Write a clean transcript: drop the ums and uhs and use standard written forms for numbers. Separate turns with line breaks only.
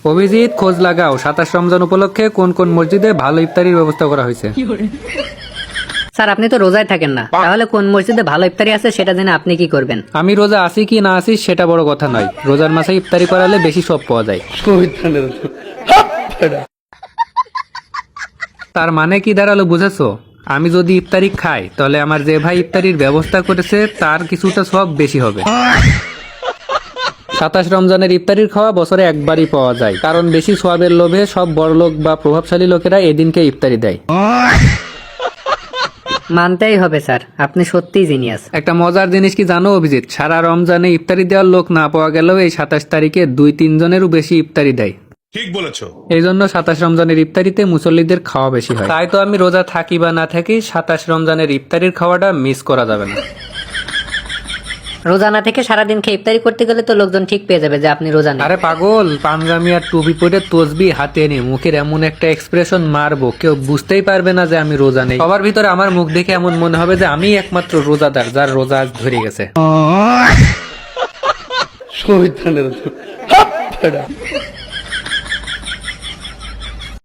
অভিজিৎ, খোঁজ লাগাও 27 রমজান উপলক্ষে কোন কোন মসজিদে ভালো ইফতারির ব্যবস্থা করা হয়েছে।
স্যার আপনি তো রোজায় থাকেন না, তাহলে কোন মসজিদে ভালো ইফতারি আছে সেটা জেনে আপনি কি করবেন?
আমি রোজা আছি কি না আছি সেটা বড় কথা নয়, রোজার মাসে ইফতারি করালে বেশি সব পাওয়া যায়। তার মানে কি দাঁড়ালো বুঝেছো? আমি যদি ইফতারি খাই তাহলে আমার যে ভাই ইফতারির ব্যবস্থা করেছে তার কিছুটা সব বেশি হবে। 27 রমজানের ইফতারির খাওয়া বছরে একবারই পাওয়া যায়, কারণ বেশি সোয়াবের লোভে সব বড়লোক বা প্রভাবশালী লোকেরা এদিনকে ইফতারি দেয়।
মানতেই হবে স্যার, আপনি সত্যিই জিনিয়াস।
একটা মজার জিনিস কি জানো অভিজিৎ, সারা রমজানে ইফতারি দেওয়ার লোক না পাওয়া গেলেও এই 27 তারিখে 2-3 জনেরও বেশি ইফতারি দেয়।
ঠিক বলেছো।
এই জন্য 27 রমজানের ইফতারিতে মুসল্লিদের খাওয়া বেশি হয়। তাই তো আমি রোজা থাকি বা না থাকি 27 রমজানের ইফতারির খাওয়াটা মিস করা যাবে না।
রোজা না থেকে সারাদিন খেয়ে ইফতারি করতে গেলে তো লোকজন ঠিক পেয়ে যাবে যে আপনি রোজা নেই।
আরে পাগল, পাঞ্জাবি আর টুপি পরে তসবি হাতে নিয়ে মুখের এমন একটা এক্সপ্রেশন মারবো কেউ বুঝতেই পারবে না যে আমি রোজা নেই। সবার ভিতরে আমার মুখ দেখে এমন মনে হবে যে আমি একমাত্র রোজাদার যার রোজা আজ ধরে গেছে।